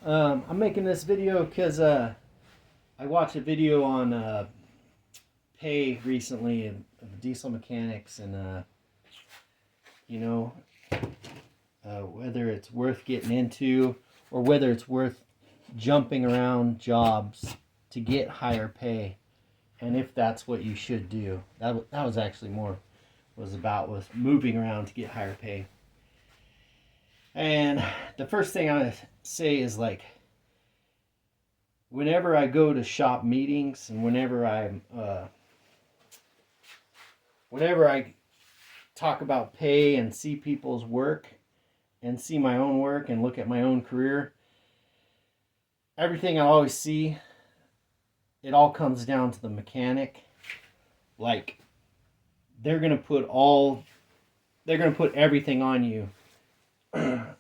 I'm making this video because I watched a video on pay recently of diesel mechanics and you know whether it's worth getting into or whether it's worth jumping around jobs to get higher pay, and if that's what you should do. That was actually more was about was moving around to get higher pay. And the first thing I say is like, whenever I go to shop meetings and whenever I talk about pay and see people's work and see my own work and look at my own career, everything I always see, it all comes down to the mechanic. Like, they're gonna put everything on you.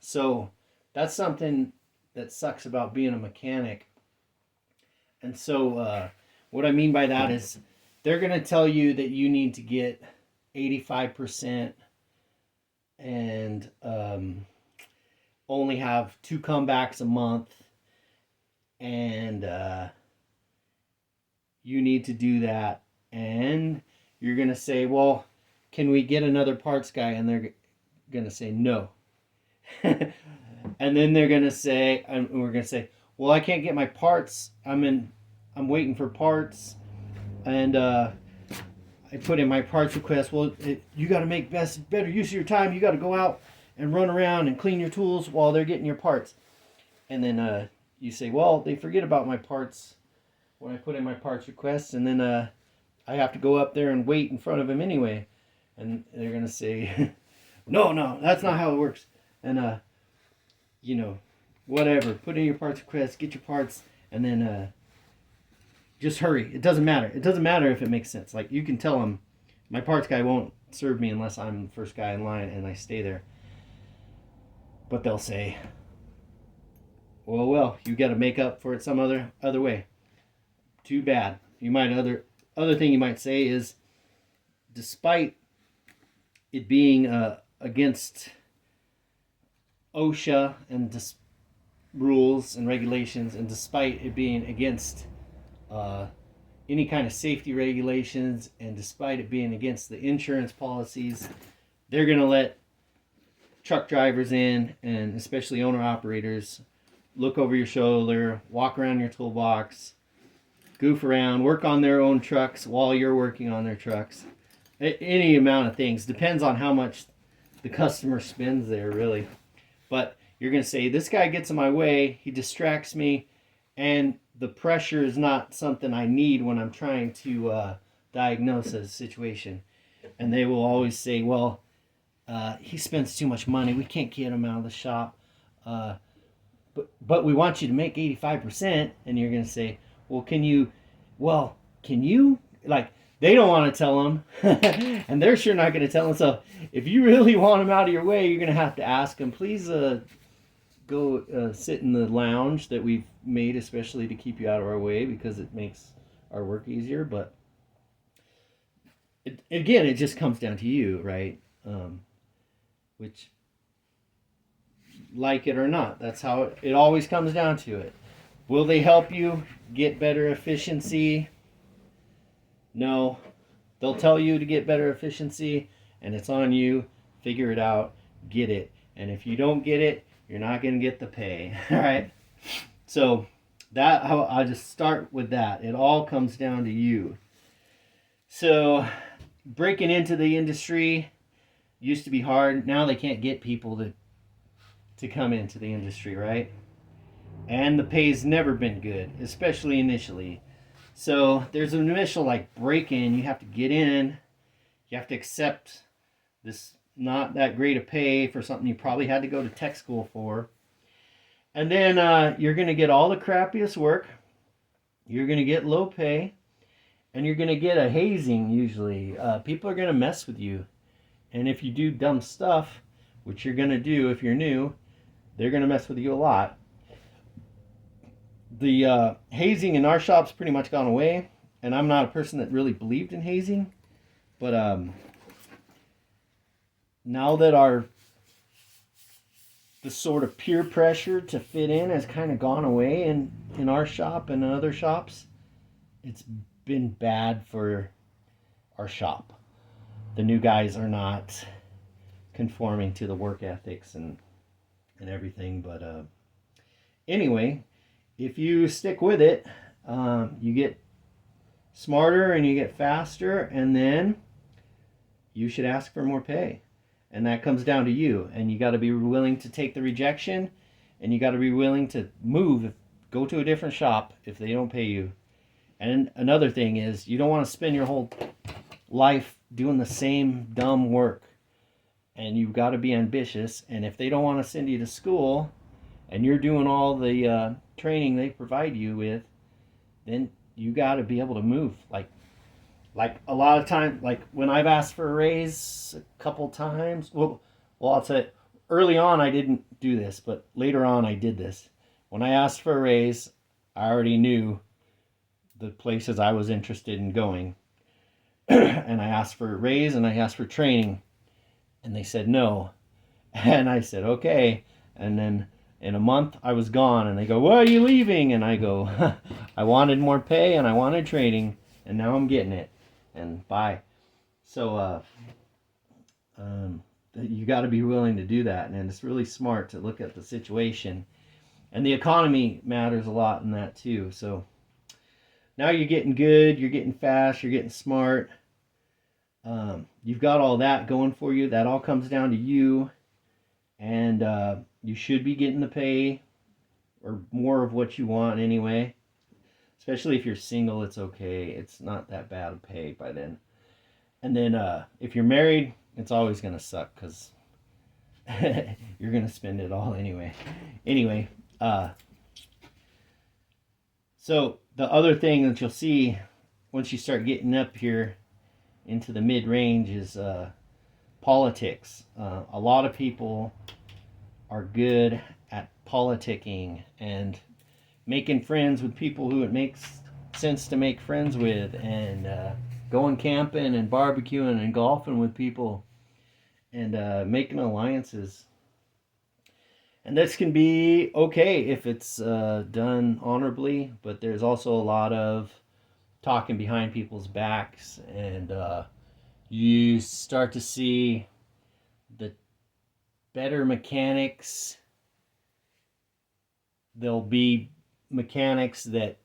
So that's something that sucks about being a mechanic. And so what I mean by that is they're going to tell you that you need to get 85% and only have 2 comebacks a month, and you need to do that. And you're going to say, well, can we get another parts guy? And they're going to say no. And then they're going to say, and we're going to say, well, I can't get my parts. I'm waiting for parts, and I put in my parts request. Well, you got to make better use of your time. You got to go out and run around and clean your tools while they're getting your parts. And then you say, well, they forget about my parts when I put in my parts request, and then I have to go up there and wait in front of them anyway. And they're going to say, no, that's not how it works. And, whatever. Put in your parts request, get your parts, and then just hurry. It doesn't matter. It doesn't matter if it makes sense. Like, you can tell them, my parts guy won't serve me unless I'm the first guy in line and I stay there. But they'll say, well, you got to make up for it some other way. Too bad. Other thing you might say is, despite it being against OSHA and rules and regulations, and despite it being against any kind of safety regulations, and despite it being against the insurance policies, they're going to let truck drivers in, and especially owner-operators, look over your shoulder, walk around your toolbox, goof around, work on their own trucks while you're working on their trucks. Any amount of things. Depends on how much the customer spends there, really. But you're going to say, this guy gets in my way, he distracts me, and the pressure is not something I need when I'm trying to diagnose a situation. And they will always say, well, he spends too much money, we can't get him out of the shop. But we want you to make 85%. And you're going to say, well, can you? Like, they don't want to tell them, and they're sure not going to tell them. So if you really want them out of your way, you're going to have to ask them, please go sit in the lounge that we've made especially to keep you out of our way, because it makes our work easier. But again, it just comes down to you, right? Which, like it or not, that's how it always comes down to it. Will they help you get better efficiency? No. They'll tell you to get better efficiency, and it's on you. Figure it out. Get it. And if you don't get it, you're not going to get the pay. All right? So I'll just start with that. It all comes down to you. So breaking into the industry used to be hard. Now they can't get people to come into the industry, right? And the pay's never been good, especially initially. So there's an initial break-in. You have to get in. You have to accept this not that great a pay for something you probably had to go to tech school for. And then you're going to get all the crappiest work. You're going to get low pay. And you're going to get a hazing usually. People are going to mess with you. And if you do dumb stuff, which you're going to do if you're new, they're going to mess with you a lot. The hazing in our shop's pretty much gone away, and I'm not a person that really believed in hazing, but now that our the sort of peer pressure to fit in has kind of gone away in our shop and other shops. It's been bad for our shop. The new guys are not conforming to the work ethics and everything. But anyway, if you stick with it, you get smarter and you get faster, and then you should ask for more pay. And that comes down to you. And you got to be willing to take the rejection, and you got to be willing to move, go to a different shop if they don't pay you. And another thing is, you don't want to spend your whole life doing the same dumb work. And you've got to be ambitious. And if they don't want to send you to school, and you're doing all the training they provide you with, then you got to be able to move. Like a lot of times, like when I've asked for a raise a couple times, well, I'll say early on I didn't do this, but later on I did this. When I asked for a raise, I already knew the places I was interested in going. And I asked for a raise and I asked for training, and they said no. And I said, okay. And then in a month I was gone, and they go, "Why are you leaving?" And I go, I wanted more pay and I wanted training, and now I'm getting it. And bye. So you got to be willing to do that, and it's really smart to look at the situation. And the economy matters a lot in that too. So now you're getting good, you're getting fast, you're getting smart. You've got all that going for you. That all comes down to you. And you should be getting the pay, or more of what you want anyway. Especially if you're single, it's okay. It's not that bad of pay by then. And then if you're married, it's always going to suck because you're going to spend it all anyway. Anyway, so the other thing that you'll see once you start getting up here into the mid-range is politics. A lot of people are good at politicking and making friends with people who it makes sense to make friends with, and going camping and barbecuing and golfing with people, and making alliances. And this can be okay if it's done honorably, but there's also a lot of talking behind people's backs, and you start to see the better mechanics. There'll be mechanics that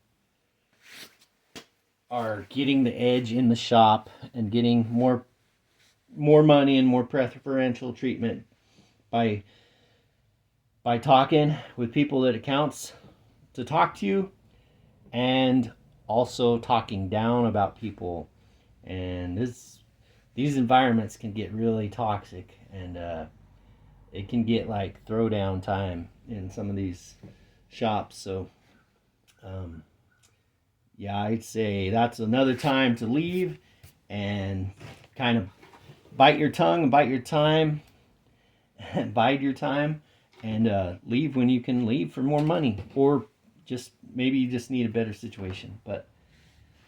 are getting the edge in the shop and getting more money and more preferential treatment by talking with people that it counts to talk to you, and also talking down about people. And these environments can get really toxic, and it can get like throwdown time in some of these shops. So yeah, I'd say that's another time to leave and kind of bite your tongue and bite your time and bide your time, and leave when you can leave for more money, or just maybe you just need a better situation. But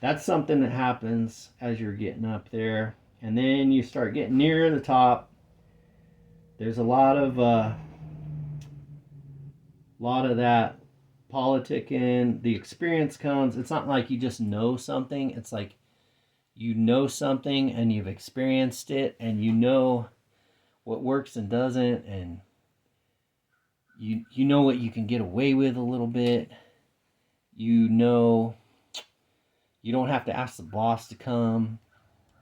that's something that happens as you're getting up there, and then you start getting near the top. There's a lot of that politicking. The experience comes. It's not like you just know something. It's like you know something and you've experienced it, and you know what works and doesn't, and you know what you can get away with a little bit. You know you don't have to ask the boss to come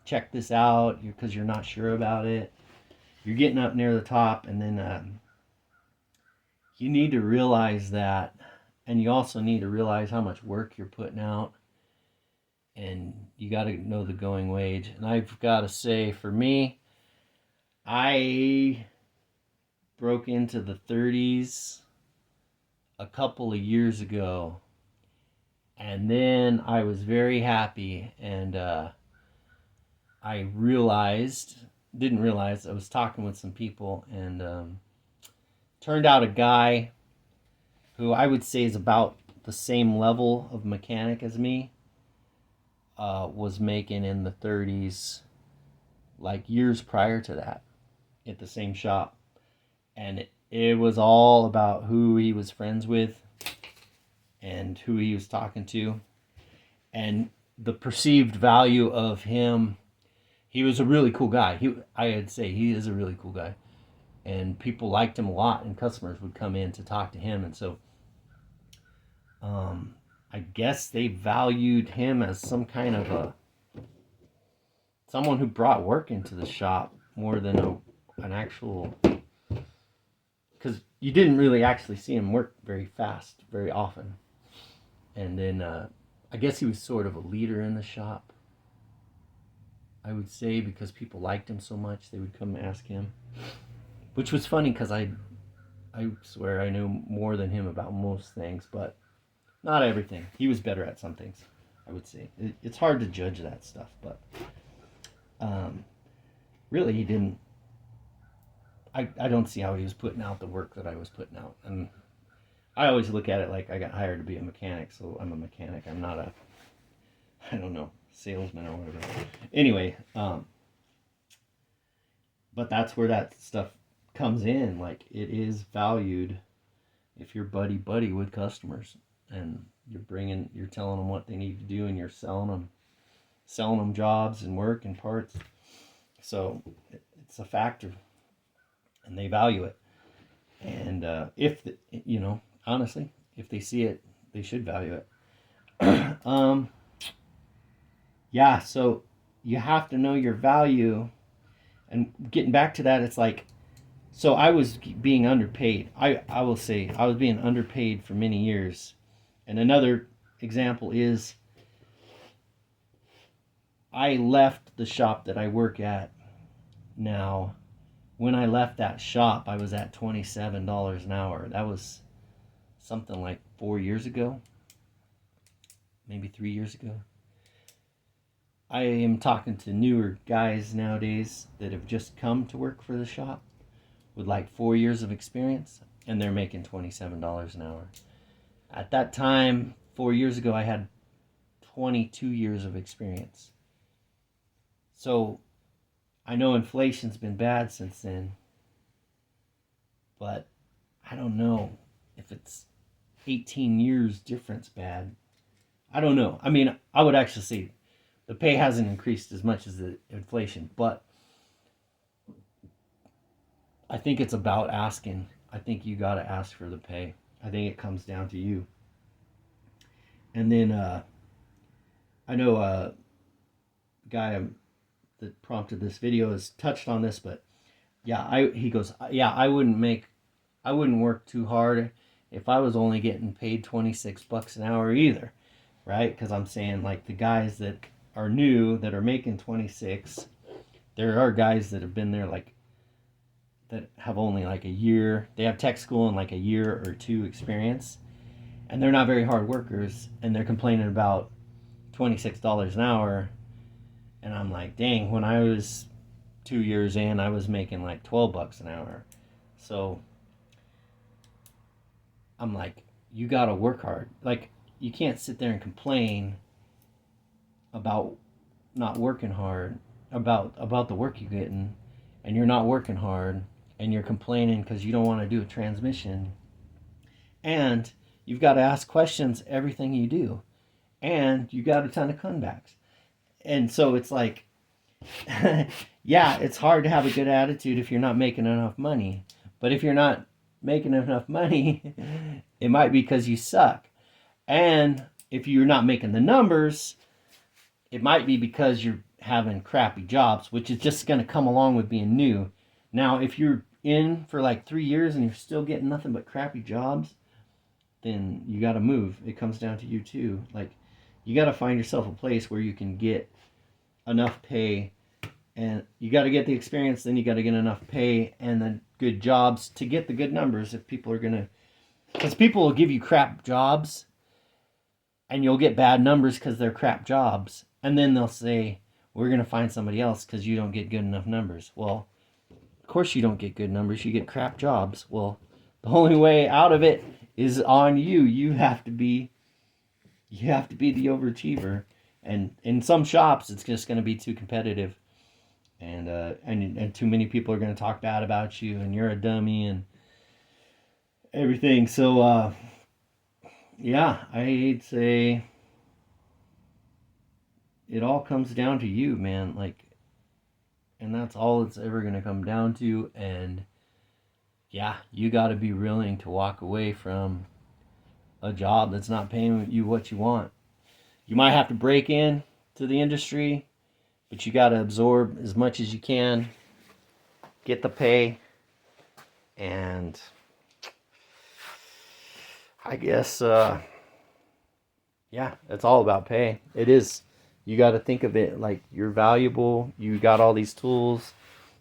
check this out because you're not sure about it. You're getting up near the top, and then you need to realize that, and you also need to realize how much work you're putting out, and you got to know the going wage. And I've got to say, for me, I broke into the 30s a couple of years ago, and then I was very happy, and I didn't realize, I was talking with some people, and turned out a guy who I would say is about the same level of mechanic as me was making in the 30s like years prior to that at the same shop. And it was all about who he was friends with and who he was talking to and the perceived value of him. He was a really cool guy. I'd say he is a really cool guy. And people liked him a lot, and customers would come in to talk to him. And so I guess they valued him as some kind of someone who brought work into the shop more than an actual, because you didn't really actually see him work very fast very often. And then I guess he was sort of a leader in the shop, I would say, because people liked him so much they would come ask him, which was funny because I swear I knew more than him about most things, but not everything. He was better at some things, I would say. It's hard to judge that stuff, but really he didn't. I don't see how he was putting out the work that I was putting out. And I always look at it like I got hired to be a mechanic, so I'm a mechanic. I'm not a, I don't know, salesman or whatever. Anyway, but that's where that stuff comes in. Like, it is valued if you're buddy with customers and you're telling them what they need to do, and you're selling them jobs and work and parts. So it's a factor, and they value it. And honestly, if they see it, they should value it. Yeah, so you have to know your value. And getting back to that, it's like, so I was being underpaid. I will say I was being underpaid for many years. And another example is I left the shop that I work at now. When I left that shop, I was at $27 an hour. That was something like 4 years ago, maybe 3 years ago. I am talking to newer guys nowadays that have just come to work for the shop with like 4 years of experience, and they're making $27 an hour. At that time, 4 years ago, I had 22 years of experience. So I know inflation's been bad since then, but I don't know if it's 18 years difference bad. I don't know. I mean, I would actually say the pay hasn't increased as much as the inflation, but I think it's about asking. I think you got to ask for the pay. I think it comes down to you. And then I know a guy that prompted this video has touched on this, but yeah, he goes, yeah, I wouldn't work too hard if I was only getting paid $26 an hour either, right? Because I'm saying, like, the guys that are new that are making 26, there are guys that have been there that have only like a year. They have tech school and like a year or two experience, and they're not very hard workers, and they're complaining about $26 an hour. And I'm like, dang, when I was 2 years in, I was making like $12 an hour. So I'm like, you gotta work hard. Like, you can't sit there and complain about not working hard, about the work you're getting, and you're not working hard, and you're complaining because you don't want to do a transmission. And you've got to ask questions everything you do, and you got a ton of comebacks. And so it's like, yeah, it's hard to have a good attitude if you're not making enough money. But if you're not making enough money, it might be because you suck. And if you're not making the numbers, it might be because you're having crappy jobs, which is just going to come along with being new. Now, if you're in for like 3 years and you're still getting nothing but crappy jobs, then you got to move. It comes down to you too. Like, you got to find yourself a place where you can get enough pay, and you got to get the experience, then you got to get enough pay and then good jobs to get the good numbers. If people are going to, because people will give you crap jobs and you'll get bad numbers because they're crap jobs, and then they'll say, we're going to find somebody else because you don't get good enough numbers. Well, of course you don't get good numbers, you get crap jobs. Well, the only way out of it is on you. You have to be the overachiever. And in some shops, it's just going to be too competitive, and too many people are going to talk bad about you, and you're a dummy, and everything. So yeah, I'd say it all comes down to you, man. Like, and that's all it's ever gonna come down to. And yeah, you got to be willing to walk away from a job that's not paying you what you want. You might have to break in to the industry, but you got to absorb as much as you can, get the pay, and I guess yeah, it's all about pay. It is. You got to think of it like you're valuable. You got all these tools.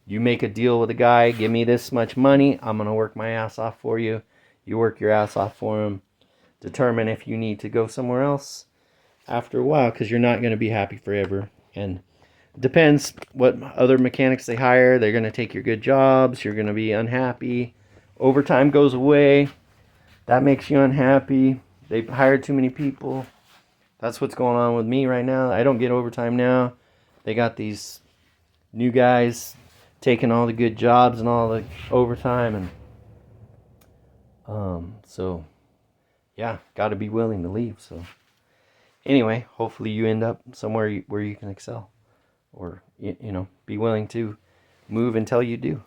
You make a deal with a guy, give me this much money, I'm going to work my ass off for you. You work your ass off for him. Determine if you need to go somewhere else after a while, because you're not going to be happy forever. And it depends what other mechanics they hire. They're going to take your good jobs. You're going to be unhappy. Overtime goes away. That makes you unhappy. They've hired too many people. That's what's going on with me right now. I don't get overtime now. They got these new guys taking all the good jobs and all the overtime, and so yeah, got to be willing to leave. So anyway, hopefully you end up somewhere where you can excel, or you know, be willing to move until you do.